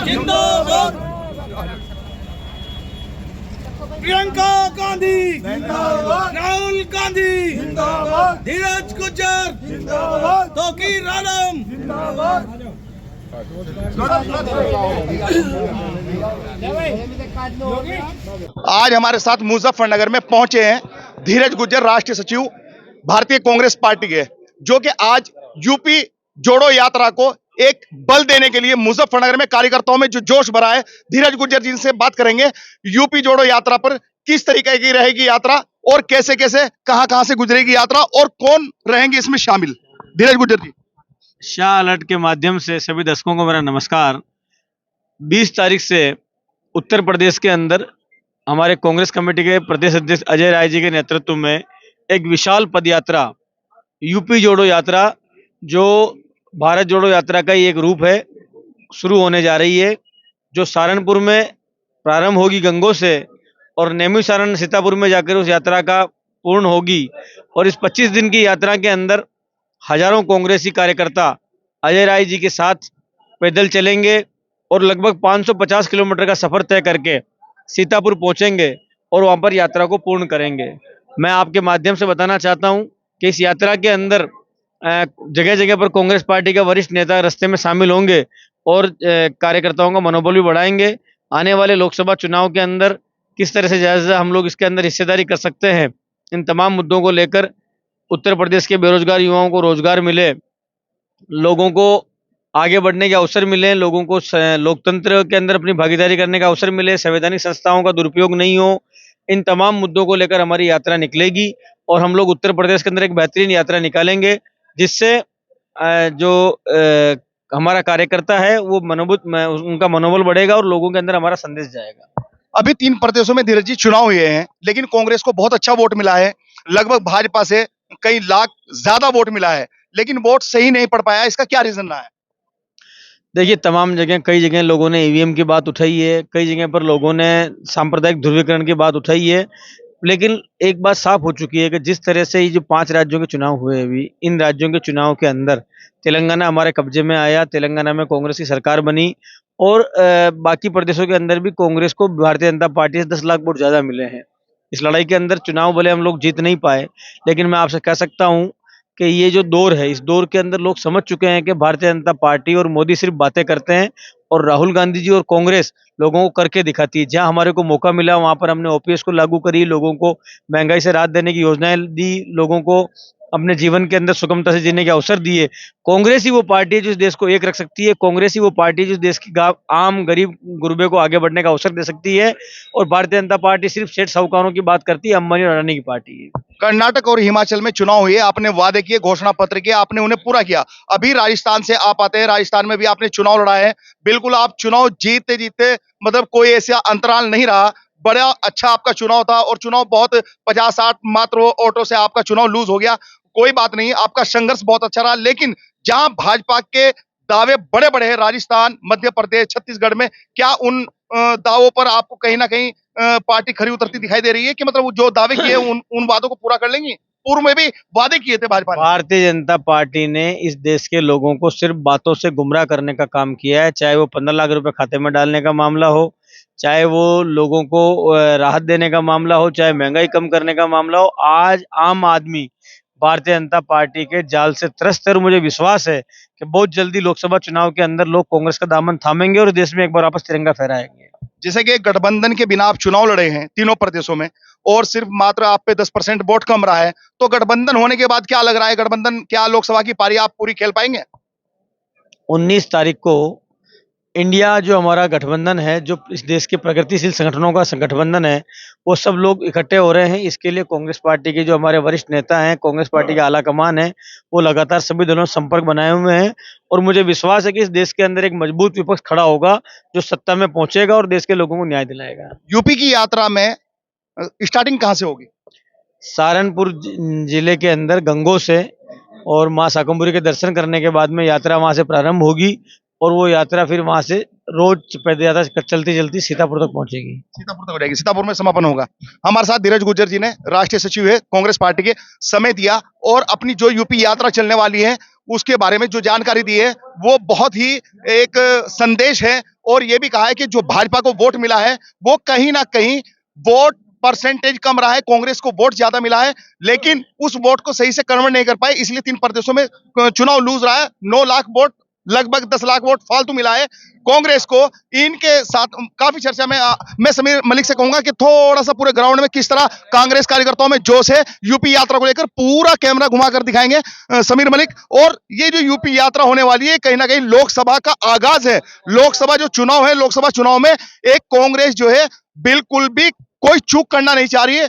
जिंदाबाद। प्रियंका गांधी जिंदाबाद, राहुल गांधी जिंदाबाद, धीरज गुज्जर जिंदाबाद, तौकीर आलम जिंदाबाद। आज हमारे साथ मुजफ्फरनगर में पहुंचे हैं धीरज गुज्जर, राष्ट्रीय सचिव भारतीय कांग्रेस पार्टी के, जो कि आज यूपी जोड़ो यात्रा को एक बल देने के लिए मुजफ्फरनगर में कार्यकर्ताओं में जो जोश भरा है। धीरज गुज्जर जी से बात करेंगे यूपी जोड़ो यात्रा पर, किस तरीके की रहेगी यात्रा और कैसे कैसे कहां से गुजरेगी यात्रा और कौन रहेंगे इसमें शामिल। धीरज गुज्जर जी। शाह अलर्ट के माध्यम से सभी दर्शकों को मेरा नमस्कार। 20 तारीख से उत्तर प्रदेश के अंदर हमारे कांग्रेस कमेटी के प्रदेश अध्यक्ष अजय राय जी के नेतृत्व में एक विशाल पदयात्रा, यूपी जोड़ो यात्रा, जो भारत जोड़ो यात्रा का ही एक रूप है, शुरू होने जा रही है। जो सहारनपुर में प्रारंभ होगी गंगों से और नेमिशारण सीतापुर में जाकर उस यात्रा का पूर्ण होगी। और इस 25 दिन की यात्रा के अंदर हजारों कांग्रेसी कार्यकर्ता अजय राय जी के साथ पैदल चलेंगे और लगभग 550 किलोमीटर का सफर तय करके सीतापुर पहुंचेंगे और वहां पर यात्रा को पूर्ण करेंगे। मैं आपके माध्यम से बताना चाहता हूं कि इस यात्रा के अंदर जगह जगह पर कांग्रेस पार्टी के वरिष्ठ नेता रास्ते में शामिल होंगे और कार्यकर्ताओं का मनोबल भी बढ़ाएंगे। आने वाले लोकसभा चुनाव के अंदर किस तरह से ज्यादा हम लोग इसके अंदर हिस्सेदारी कर सकते हैं, इन तमाम मुद्दों को लेकर उत्तर प्रदेश के बेरोजगार युवाओं को रोजगार मिले, लोगों को आगे बढ़ने के अवसर मिले, लोगों को लोकतंत्र के अंदर अपनी भागीदारी करने का अवसर मिले, संवैधानिक संस्थाओं का दुरुपयोग नहीं हो, इन तमाम मुद्दों को लेकर हमारी यात्रा निकलेगी। और हम लोग उत्तर प्रदेश के अंदर एक बेहतरीन यात्रा निकालेंगे, जिससे जो हमारा कार्यकर्ता है वो उनका मनोबल बढ़ेगा और लोगों के अंदर हमारा संदेश जाएगा। अभी 3 प्रदेशों में धीरज जी चुनाव हुए हैं, लेकिन कांग्रेस को बहुत अच्छा वोट मिला है, लगभग भाजपा से कई लाख ज्यादा वोट मिला है, लेकिन वोट सही नहीं पड़ पाया। इसका क्या रीजन रहा है? देखिए, तमाम जगह कई जगह लोगों ने ईवीएम की बात उठाई है, कई जगह पर लोगों ने सांप्रदायिक ध्रुवीकरण की बात उठाई है, लेकिन एक बात साफ हो चुकी है कि जिस तरह से ये जो 5 राज्यों के चुनाव हुए अभी, इन राज्यों के चुनाव के अंदर तेलंगाना हमारे कब्जे में आया, तेलंगाना में कांग्रेस की सरकार बनी और बाकी प्रदेशों के अंदर भी कांग्रेस को भारतीय जनता पार्टी से 10 लाख वोट ज्यादा मिले हैं। इस लड़ाई के अंदर चुनाव भले हम लोग जीत नहीं पाए, लेकिन मैं आपसे कह सकता हूं कि ये जो दौर है, इस दौर के अंदर लोग समझ चुके हैं कि भारतीय जनता पार्टी और मोदी सिर्फ बातें करते हैं और राहुल गांधी जी और कांग्रेस लोगों को करके दिखाती है। जहां हमारे को मौका मिला वहां पर हमने ओपीएस को लागू करी, लोगों को महंगाई से राहत देने की योजनाएं दी, लोगों को अपने जीवन के अंदर सुगमता से जीने के अवसर दिए। कांग्रेस ही वो पार्टी है जो इस देश को एक रख सकती है, कांग्रेस ही वो पार्टी है जो देश की आम गरीब गुरबे को आगे बढ़ने का अवसर दे सकती है। और भारतीय जनता पार्टी सिर्फ सेठ साहूकारों की बात करती है, अंबानी और अडानी की पार्टी है। कर्नाटक और हिमाचल में चुनाव हुए, आपने वादे किए, घोषणा पत्र किए, आपने उन्हें पूरा किया। अभी राजस्थान से आप आते हैं, राजस्थान में भी आपने चुनाव लड़ा है, बिल्कुल आप चुनाव जीतते जीतते मतलब कोई ऐसा अंतराल नहीं रहा, बड़ा अच्छा आपका चुनाव था और चुनाव बहुत 50-60 मात्र वोटों से आपका चुनाव लूज हो गया। कोई बात नहीं, आपका संघर्ष बहुत अच्छा रहा, लेकिन जहां भाजपा के दावे बड़े बड़े हैं, राजस्थान, मध्य प्रदेश, छत्तीसगढ़ में, क्या उन दावों पर आपको कहीं ना कहीं पार्टी खरी उतरती दिखाई दे रही है कि मतलब वो जो दावे किए उन वादों को पूरा कर लेंगी? पूर्व में भी वादे किए थे भाजपा ने। भारतीय जनता पार्टी ने इस देश के लोगों को सिर्फ बातों से गुमराह करने का काम किया है, चाहे वो 15 लाख रुपए खाते में डालने का मामला हो, चाहे वो लोगों को राहत देने का मामला हो, चाहे महंगाई कम करने का मामला हो। आज आम आदमी भारतीय जनता पार्टी के जाल से त्रस्त है और मुझे विश्वास है कि बहुत जल्दी लोकसभा चुनाव के अंदर लोग कांग्रेस का दामन थामेंगे और देश में एक बार वापस तिरंगा फहराएंगे। जैसे कि गठबंधन के बिना आप चुनाव लड़े हैं तीनों प्रदेशों में और सिर्फ मात्र आप पे 10% वोट कम रहा है, तो गठबंधन होने के बाद क्या लग रहा है, गठबंधन क्या लोकसभा की पारी आप पूरी खेल पाएंगे? 19 तारीख को इंडिया जो हमारा गठबंधन है, जो इस देश के प्रगतिशील संगठनों का गठबंधन है, वो सब लोग इकट्ठे हो रहे हैं। इसके लिए कांग्रेस पार्टी के जो हमारे वरिष्ठ नेता हैं, कांग्रेस पार्टी का आला कमान है, वो लगातार सभी दलों से संपर्क बनाए हुए हैं और मुझे विश्वास है कि इस देश के अंदर एक मजबूत विपक्ष खड़ा होगा जो सत्ता में पहुंचेगा और देश के लोगों को न्याय दिलाएगा। यूपी की यात्रा में स्टार्टिंग कहां से होगी? सहारनपुर जिले के अंदर गंगों से और मां शाकंभरी के दर्शन करने के बाद में यात्रा वहां से प्रारंभ होगी और वो यात्रा फिर वहां से रोज पैदल यात्रा चलती चलती सीतापुर तक पहुंचेगी। सीतापुर तक हो जाएगी, सीतापुर में समापन होगा। हमारे साथ धीरज गुज्जर जी ने, राष्ट्रीय सचिव है कांग्रेस पार्टी के, समय दिया और अपनी जो यूपी यात्रा चलने वाली है उसके बारे में जो जानकारी दी है वो बहुत ही एक संदेश है और ये भी कहा है कि जो भाजपा को वोट मिला है वो कहीं ना कहीं वोट परसेंटेज कम रहा है, कांग्रेस को वोट ज्यादा मिला है, लेकिन उस वोट को सही से कन्वर्ट नहीं कर पाए, इसलिए 3 प्रदेशों में चुनाव लूज रहा है। 9 लाख वोट, लगभग 10 लाख वोट फालतू मिला है कांग्रेस को। इनके साथ काफी चर्चा में मैं समीर मलिक से कहूंगा कि थोड़ा सा पूरे ग्राउंड में किस तरह कांग्रेस कार्यकर्ताओं में जोश है यूपी यात्रा को लेकर, पूरा कैमरा घुमाकर दिखाएंगे समीर मलिक। और ये जो यूपी यात्रा होने वाली है कहीं ना कहीं लोकसभा का आगाज है। लोकसभा जो चुनाव है, लोकसभा चुनाव में एक कांग्रेस जो है बिल्कुल भी कोई चूक करना नहीं चाह रही है।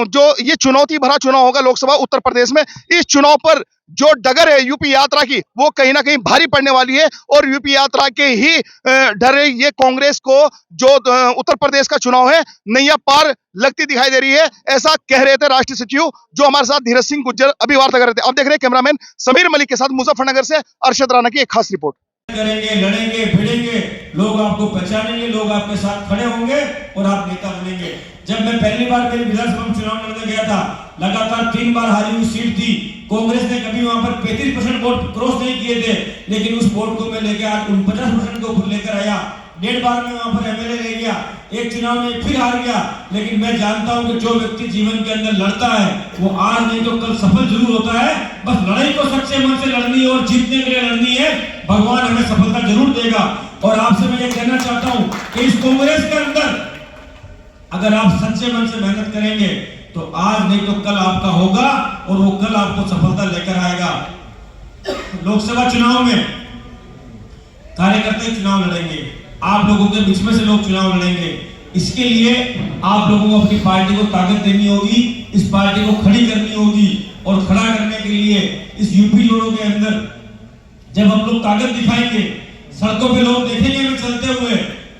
जो ये चुनौती भरा चुनाव होगा लोकसभा उत्तर प्रदेश में, इस चुनाव पर जो डगर है यूपी यात्रा की वो कहीं ना कहीं भारी पड़ने वाली है। और यूपी यात्रा के ही डर है ये कांग्रेस को जो उत्तर प्रदेश का चुनाव है नैया पार लगती दिखाई दे रही है, ऐसा कह रहे थे राष्ट्रीय सचिव जो हमारे साथ धीरज सिंह गुज्जर अभी वार्ता कर रहे थे। अब देख रहे हैं कैमरामैन समीर मलिक के साथ मुजफ्फरनगर से अरशद राणा की एक खास रिपोर्ट। करेंगे, लड़ेंगे, भिड़ेंगे, लोग आपको पहचानेंगे, लोग आपके साथ खड़े होंगे और आप नेता बनेंगे। जब मैं पहली बार मेरी विधानसभा में चुनाव लड़ने गया था, लगातार 3 बार हारी हुई सीट थी, कांग्रेस ने कभी वहां पर 35% वोट क्रॉस नहीं किए थे, लेकिन उस वोट को मैं लेकर आज 49% के ऊपर लेकर आया। 1.5 बार में वहां पर एमएलए रह गया, एक चुनाव में फिर हार गया, लेकिन मैं जानता हूं कि जो व्यक्ति जीवन के अंदर लड़ता है वो आज नहीं तो कल सफल जरूर होता है। बस लड़ाई को सच्चे मन से लड़नी है और जीतने के लिए लड़नी है, भगवान हमें सफलता जरूर देगा। और आपसे मैं ये कहना चाहता हूं कि इस कांग्रेस के अंदर अगर आप सच्चे मन से मेहनत करेंगे तो आज नहीं तो कल आपका होगा और वो कल आपको सफलता लेकर आएगा। लोकसभा चुनाव में कार्यकर्ता चुनाव लड़ेंगे, आप लोगों के बीच में से लोग चुनाव लड़ेंगे। इसके लिए आप लोगों को अपनी पार्टी को ताकत देनी होगी, इस पार्टी को खड़ी करनी होगी। और खड़ा करने के लिए इस यूपी जोड़ों के अंदर जब हम लोग ताकत दिखाएंगे, सड़कों पे लोग देखेंगे हमें चलते हुए,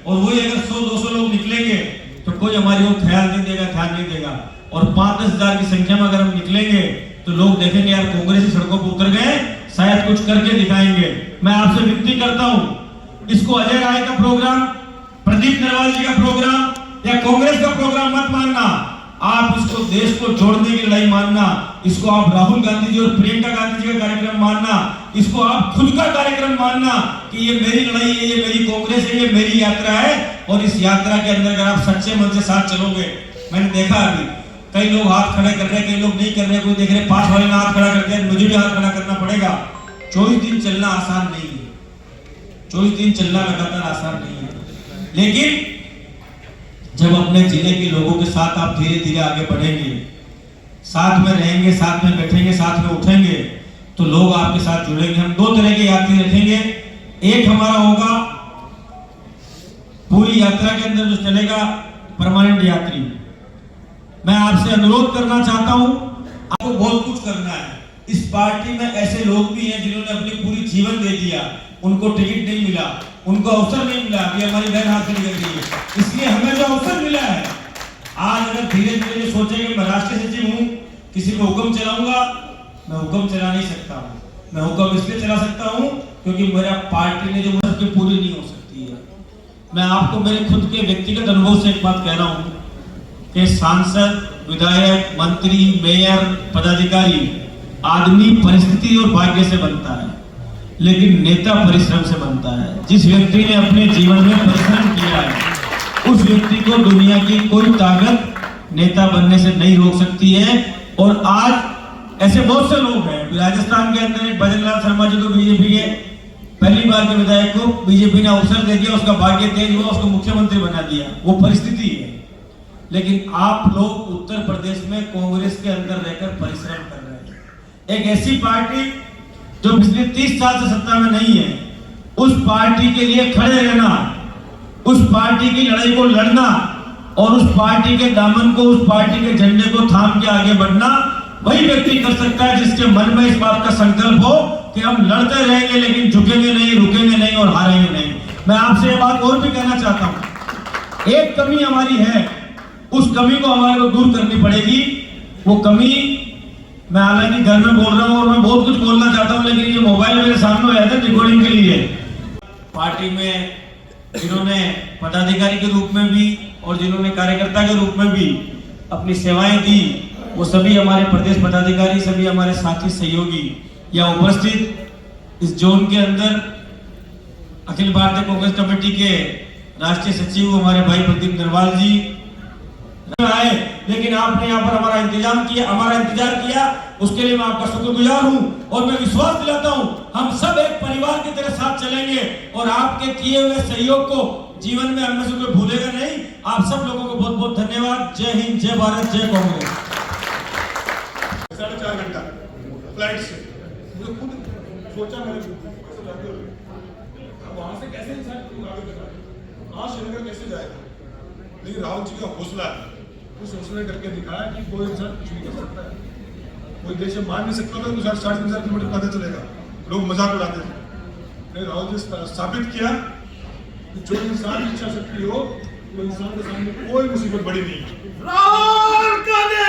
और वही अगर 100-200 लोग निकलेंगे तो कोई हमारी ओर ख्याल नहीं देगा, ध्यान नहीं देगा। और 5-10 हजार की संख्या में अगर हम निकलेंगे तो लोग देखेंगे यार कांग्रेस की सड़कों पर उतर गए, शायद कुछ करके दिखाएंगे। मैं आपसे विनती करता हूं, इसको अजय राय का प्रोग्राम, प्रदीप नरवाल जी का प्रोग्राम या कांग्रेस का प्रोग्राम मत मानना, आप इसको देश को जोड़ने की लड़ाई मानना। इसको आप राहुल गांधी जी और प्रियंका गांधी जी का कार्यक्रम मानना, इसको आप खुद का कार्यक्रम मानना कि ये मेरी लड़ाई है, ये मेरी कांग्रेस है, ये मेरी यात्रा है। और इस यात्रा के अंदर अगर आप सच्चे मन से साथ चलोगे, मैंने देखा अभी कई लोग हाथ खड़े कर रहे हैं, कई लोग नहीं कर रहे, कोई देख रहे पास वाले ने हाथ खड़ा कर दिया, मुझे भी हाथ खड़ा करना पड़ेगा। 24 दिन चलना आसान नहीं है, 24 दिन चलना लगातार आसान नहीं है, लेकिन जब अपने जिले के लोगों के साथ आप धीरे धीरे आगे बढ़ेंगे, साथ में रहेंगे, साथ में बैठेंगे, साथ में उठेंगे, तो लोग आपके साथ जुड़ेंगे। हम 2 तरह के यात्री रखेंगे, एक हमारा होगा पूरी यात्रा के अंदर जो चलेगा परमानेंट यात्री। मैं आपसे अनुरोध करना चाहता हूं, आपको बहुत कुछ करना है। इस पार्टी में ऐसे लोग भी हैं जिन्होंने अपनी पूरी जीवन दे दिया, उनको टिकट नहीं मिला, उनको अवसर नहीं मिला, अभी हमारी बहन हाथ से निकल गई है। इसलिए हमें जो अवसर मिला है, आज अगर धीरे धीरे सोचेंगे मैं राष्ट्रीय सचिव हूं, किसी को हुक्म चलाऊंगा, मैं हुक्म चला नहीं सकता हूं। मैं हुक्म इसलिए चला सकता हूं क्योंकि मेरा पार्टी ने जो मुझे पूरी नहीं हो सकती है। मैं आपको मेरे खुद के व्यक्तिगत अनुभव से एक बात कह रहा हूं कि सांसद, विधायक, मंत्री, मेयर, पदाधिकारी आदमी परिस्थिति और भाग्य से बनता है, लेकिन नेता परिश्रम से बनता है। जिस व्यक्ति ने अपने जीवन में परिश्रम किया है, उस व्यक्ति को दुनिया की कोई ताकत नेता बनने से नहीं रोक सकती है। और आज ऐसे बहुत से लोग हैं, राजस्थान के अंदर भजनलाल शर्मा जी को बीजेपी के पहली बार के विधायक को बीजेपी ने अवसर दे दिया, उसका भाग्य तेज हुआ, उसको मुख्यमंत्री बना दिया, वो परिस्थिति है। लेकिन आप लोग उत्तर प्रदेश में कांग्रेस के अंदर रहकर परिश्रम कर रहे हैं। एक ऐसी पार्टी जो पिछले 30 साल से सत्ता में नहीं है, उस पार्टी के लिए खड़े रहना, उस पार्टी की लड़ाई को लड़ना और उस पार्टी के दामन को, उस पार्टी के झंडे को थाम के आगे बढ़ना, वही व्यक्ति कर सकता है जिसके मन में इस बात का संकल्प हो कि हम लड़ते रहेंगे, लेकिन झुकेंगे नहीं, रुकेंगे नहीं और हारेंगे नहीं। मैं आपसे ये बात और भी कहना चाहता हूं, एक कमी हमारी है, उस कमी को हमारे को दूर करनी पड़ेगी। वो कमी, मैं हालांकि घर में बोल रहा हूं और मैं बहुत कुछ बोलना चाहता हूं, लेकिन ये मोबाइल मेरे सामने आया था रिकॉर्डिंग के लिए। पार्टी में जिन्होंने पदाधिकारी के रूप में भी और जिन्होंने कार्यकर्ता के रूप में भी अपनी सेवाएं दी, वो सभी हमारे प्रदेश पदाधिकारी, सभी हमारे साथी सहयोगी या उपस्थित इस जोन के अंदर अखिल भारतीय कांग्रेस कमेटी के राष्ट्रीय सचिव हमारे भाई प्रदीप नरवाल जी आए, लेकिन आपने यहाँ पर हमारा इंतजार किया, उसके लिए मैं आपका शुक्रगुजार हूँ। और मैं विश्वास दिलाता हूँ हम सब एक परिवार की तरह साथ चलेंगे और आपके किए हुए सहयोग को जीवन में हम में से कोई भूलेगा नहीं। आप सब लोगों को बहुत बहुत धन्यवाद। जय हिंद, जय भारत, जय कांग्रेस। 4.5 घंटा फ्लाइट से मुझे खुद सोचा, मैंने वहां से कैसे इंसान आगे बढ़ा, वहां श्रीनगर कैसे जाएगा, लेकिन राहुल जी का हौसला है, उस हौसले करके दिखाया कि कोई इंसान कुछ नहीं कर सकता है, कोई देश में मान नहीं सकता था तो 3.5 किलोमीटर पैदल चलेगा, लोग मजाक उड़ाते थे, लेकिन राहुल जी साबित किया कि जो इंसान की इच्छा शक्ति हो वो इंसान के सामने कोई मुसीबत बड़ी नहीं है। राहुल गांधी